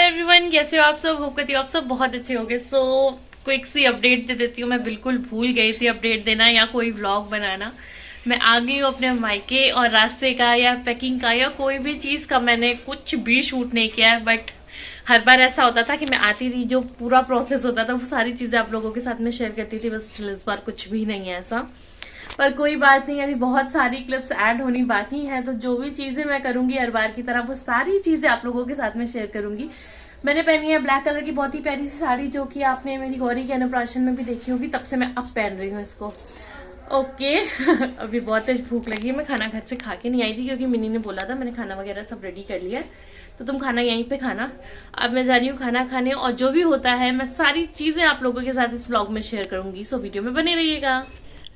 Everyone, कैसे हो आप सब। होप करती हूँ आप सब बहुत अच्छे होंगे। क्विक सी अपडेट दे देती हूँ। मैं बिल्कुल भूल गई थी अपडेट देना या कोई व्लॉग बनाना। मैं आ गई हूँ अपने मायके और रास्ते का या पैकिंग का या कोई भी चीज़ का मैंने कुछ भी शूट नहीं किया है। बट हर बार ऐसा होता था कि मैं आती थी, जो पूरा प्रोसेस होता था वो सारी चीज़ें आप लोगों के साथ में शेयर करती थी। बस इस बार कुछ भी नहीं है ऐसा। पर कोई बात नहीं, अभी बहुत सारी क्लिप्स ऐड होनी बाकी है, तो जो भी चीज़ें मैं करूंगी हर बार की तरह वो सारी चीज़ें आप लोगों के साथ में शेयर करूंगी। मैंने पहनी है ब्लैक कलर की बहुत ही प्यारी सी साड़ी, जो कि आपने मेरी गौरी के अन्नप्राशन में भी देखी होगी, तब से मैं अब पहन रही हूँ इसको। ओके। अभी बहुत तेज भूख लगी है। मैं खाना घर से खा के नहीं आई थी क्योंकि मिनी ने बोला था, मैंने खाना वगैरह सब रेडी कर लिया है, तो तुम खाना यहीं पे खाना। अब मैं जा रही हूँ खाना खाने, और जो भी होता है मैं सारी चीज़ें आप लोगों के साथ इस व्लॉग में शेयर करूंगी। सो वीडियो में बने रहिएगा।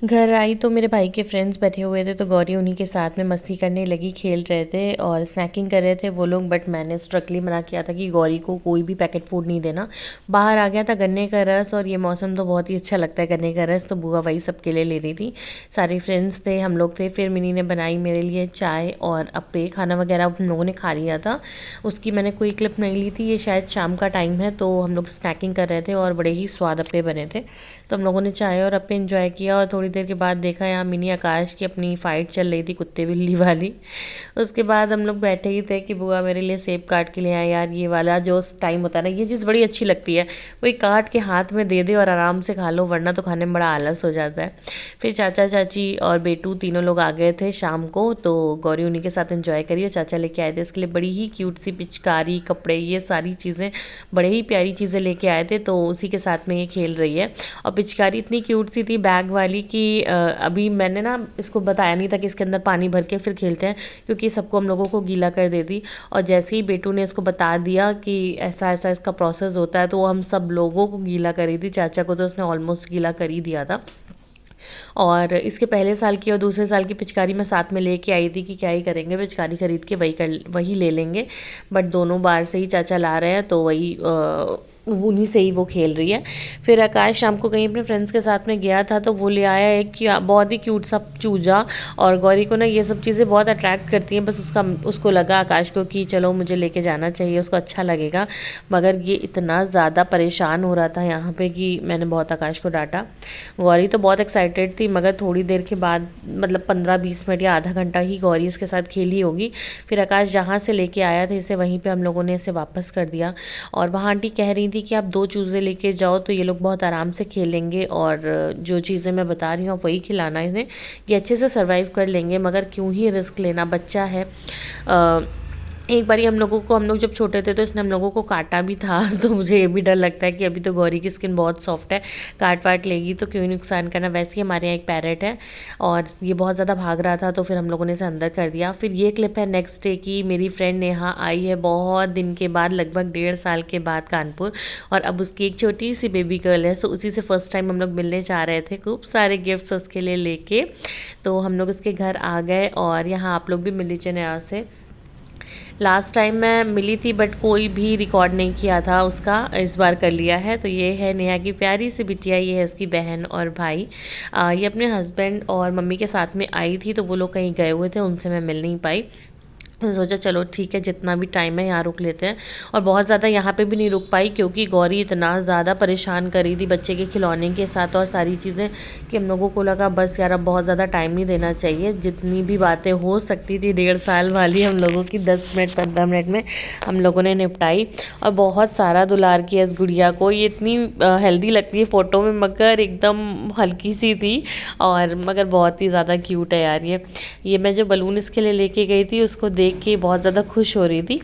घर आई तो मेरे भाई के फ्रेंड्स बैठे हुए थे, तो गौरी उन्हीं के साथ में मस्ती करने लगी, खेल रहे थे और स्नैकिंग कर रहे थे वो लोग। बट मैंने स्ट्रिक्टली मना किया था कि गौरी को कोई भी पैकेट फूड नहीं देना। बाहर आ गया था गन्ने का रस, और ये मौसम तो बहुत ही अच्छा लगता है गन्ने का रस, तो बुआ वही सबके लिए ले रही थी। सारे फ्रेंड्स थे, हम लोग थे। फिर मिनी ने बनाई मेरे लिए चाय और अप्पे। खाना वगैरह हम लोगों ने खा लिया था, उसकी मैंने कोई क्लिप नहीं ली थी। ये शायद शाम का टाइम है, तो हम लोग स्नैकिंग कर रहे थे और बड़े ही स्वाद अप्पे बने थे, तो हम लोगों ने चाय और अप्पे एंजॉय किया। और थोड़ी देर के बाद देखा यहाँ मिनी आकाश की अपनी फ़ाइट चल रही थी कुत्ते बिल्ली वाली। उसके बाद हम लोग बैठे ही थे कि बुआ मेरे लिए सेब काट के ले आए। यार ये वाला जो टाइम होता है ना, ये चीज़ बड़ी अच्छी लगती है, वही काट के हाथ में दे दे और आराम से खा लो, वरना तो खाने में बड़ा आलस हो जाता है। फिर चाचा चाची और बेटू तीनों लोग आ गए थे शाम को, तो गौरी उन्हीं के साथ एंजॉय करी। और चाचा लेके आए थे इसके लिए बड़ी ही क्यूट सी पिचकारी, कपड़े, ये सारी चीज़ें, बड़े ही प्यारी चीज़ें लेके आए थे, तो उसी के साथ में ये खेल रही है। और पिचकारी इतनी क्यूट सी थी बैग वाली कि अभी मैंने ना इसको बताया नहीं था कि इसके अंदर पानी भर के फिर खेलते हैं, क्योंकि सबको हम लोगों को गीला कर देती। और जैसे ही बेटू ने इसको बता दिया कि ऐसा ऐसा इसका प्रोसेस होता है, तो वो हम सब लोगों को गीला करी थी। चाचा को तो उसने ऑलमोस्ट गीला कर ही दिया था। और इसके पहले साल की और दूसरे साल की पिचकारी मैं साथ में लेके आई थी कि क्या ही करेंगे, पिचकारी खरीद के वही ले लेंगे। बट दोनों बार से ही चाचा ला रहे हैं, तो वही उन्हीं से ही वो खेल रही है। फिर आकाश शाम को कहीं अपने फ्रेंड्स के साथ में गया था, तो वो ले आया एक बहुत ही क्यूट सा चूजा। और गौरी को ना ये सब चीज़ें बहुत अट्रैक्ट करती हैं, बस उसको लगा आकाश को कि चलो मुझे लेके जाना चाहिए, उसको अच्छा लगेगा। मगर ये इतना ज़्यादा परेशान हो रहा था यहाँ पे कि मैंने बहुत आकाश को डांटा। गौरी तो बहुत एक्साइटेड थी, मगर थोड़ी देर के बाद, मतलब 15-20 मिनट या आधा घंटा ही गौरी इसके साथ खेली होगी। फिर आकाश जहाँ से लेके आया था इसे, वहीं पे हम लोगों ने इसे वापस कर दिया। और वहाँ आंटी कह रही थी कि आप 2 चूज़े लेके जाओ तो ये लोग बहुत आराम से खेलेंगे, और जो चीज़ें मैं बता रही हूँ आप वही खिलाना इन्हें, ये अच्छे से सर्वाइव कर लेंगे। मगर क्यों ही रिस्क लेना, बच्चा है। एक बारी हम लोग जब छोटे थे तो इसने हम लोगों को काटा भी था, तो मुझे ये भी डर लगता है कि अभी तो गौरी की स्किन बहुत सॉफ्ट है, काट वाट लेगी तो क्यों नुकसान करना। वैसे ही हमारे यहाँ एक पैरेट है और ये बहुत ज़्यादा भाग रहा था, तो फिर हम लोगों ने इसे अंदर कर दिया। फिर ये क्लिप है नेक्स्ट डे की, मेरी फ्रेंड नेहा आई है बहुत दिन के बाद, लगभग 1.5 साल के बाद कानपुर, और अब उसकी एक छोटी सी बेबी गर्ल है। तो उसी से फर्स्ट टाइम हम लोग मिलने जा रहे थे, खूब सारे गिफ्ट्स उसके लिए लेके। तो हम लोग उसके घर आ गए, और यहाँ आप लोग भी मिल लीजिए नेहा से। लास्ट टाइम मैं मिली थी बट कोई भी रिकॉर्ड नहीं किया था उसका, इस बार कर लिया है। तो ये है नेहा की प्यारी सी बिटिया, ये है उसकी बहन और भाई। ये अपने हस्बैंड और मम्मी के साथ में आई थी, तो वो लोग कहीं गए हुए थे, उनसे मैं मिल नहीं पाई। तो सोचा चलो ठीक है, जितना भी टाइम है यहाँ रुक लेते हैं। और बहुत ज़्यादा यहाँ पे भी नहीं रुक पाई, क्योंकि गौरी इतना ज़्यादा परेशान करी थी बच्चे के खिलौने के साथ और सारी चीज़ें, कि हम लोगों को लगा बस यार अब बहुत ज़्यादा टाइम नहीं देना चाहिए। जितनी भी बातें हो सकती थी 1.5 साल वाली, हम लोगों की 10 मिनट 15 मिनट में हम लोगों ने निपटाई। और बहुत सारा दुलार किया इस गुड़िया को। ये इतनी हेल्दी लगती है फ़ोटो में, मगर एकदम हल्की सी थी, और मगर बहुत ही ज़्यादा क्यूट है यार ये मैं जो बलून इसके लिए लेके गई थी, उसको देख के बहुत ज़्यादा खुश हो रही थी।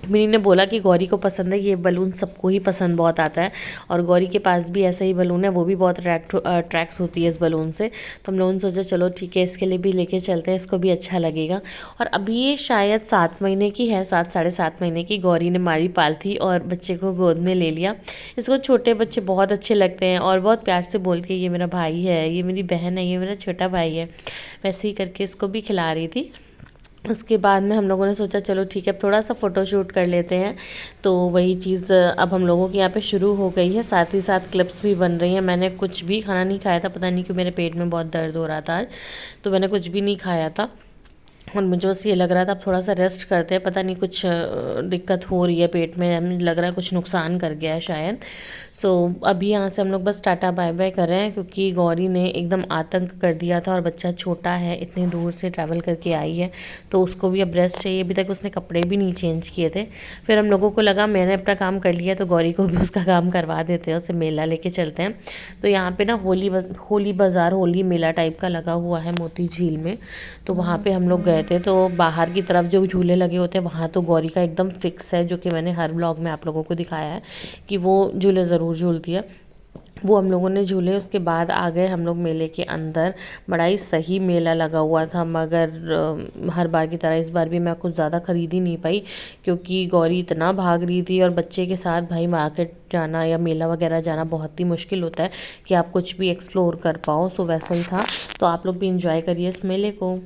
मिनी ने बोला कि गौरी को पसंद है, ये बलून सबको ही पसंद बहुत आता है, और गौरी के पास भी ऐसा ही बलून है, वो भी बहुत अट्रैक्ट होती है इस बलून से। तो हम लोगों ने सोचा चलो ठीक है, इसके लिए भी लेके चलते हैं, इसको भी अच्छा लगेगा। और अभी ये शायद 7 महीने की है, 7 साढ़े 7 महीने की। गौरी ने मारी पाल थी और बच्चे को गोद में ले लिया। इसको छोटे बच्चे बहुत अच्छे लगते हैं, और बहुत प्यार से बोलती है ये मेरा भाई है, ये मेरी बहन है, ये मेरा छोटा भाई है, वैसे ही करके इसको भी खिला रही थी। उसके बाद में हम लोगों ने सोचा चलो ठीक है, अब थोड़ा सा फ़ोटोशूट कर लेते हैं। तो वही चीज़ अब हम लोगों के यहाँ पे शुरू हो गई है, साथ ही साथ क्लिप्स भी बन रही हैं। मैंने कुछ भी खाना नहीं खाया था, पता नहीं क्यों मेरे पेट में बहुत दर्द हो रहा था आज, तो मैंने कुछ भी नहीं खाया था। और मुझे बस ये लग रहा था अब थोड़ा सा रेस्ट करते हैं, पता नहीं कुछ दिक्कत हो रही है पेट में, हमें लग रहा है कुछ नुकसान कर गया है शायद। सो अभी यहाँ से हम लोग बस टाटा बाय बाय कर रहे हैं, क्योंकि गौरी ने एकदम आतंक कर दिया था और बच्चा छोटा है, इतनी दूर से ट्रैवल करके आई है, तो उसको भी अब रेस्ट चाहिए। अभी तक उसने कपड़े भी नहीं चेंज किए थे। फिर हम लोगों को लगा मैंने अपना काम कर लिया तो गौरी को भी उसका काम करवा देते हैं, उसे मेला लेके चलते हैं। तो यहाँ पे ना होली बाज़ार, होली मेला टाइप का लगा हुआ है मोती झील में, तो वहाँ पे हम लोग गए थे। तो बाहर की तरफ जो झूले लगे होते हैं वहाँ तो गौरी का एकदम फिक्स है, जो कि मैंने हर व्लॉग में आप लोगों को दिखाया है कि वो झूले ज़रूर झूलती है। वो हम लोगों ने झूले, उसके बाद आ गए हम लोग मेले के अंदर। बड़ा ही सही मेला लगा हुआ था, मगर हर बार की तरह इस बार भी मैं कुछ ज़्यादा ख़रीद ही नहीं पाई, क्योंकि गौरी इतना भाग रही थी और बच्चे के साथ भाई मार्केट जाना या मेला वगैरह जाना बहुत ही मुश्किल होता है कि आप कुछ भी एक्सप्लोर कर पाओ। सो वैसा ही था, तो आप लोग भी इंजॉय करिए इस मेले को।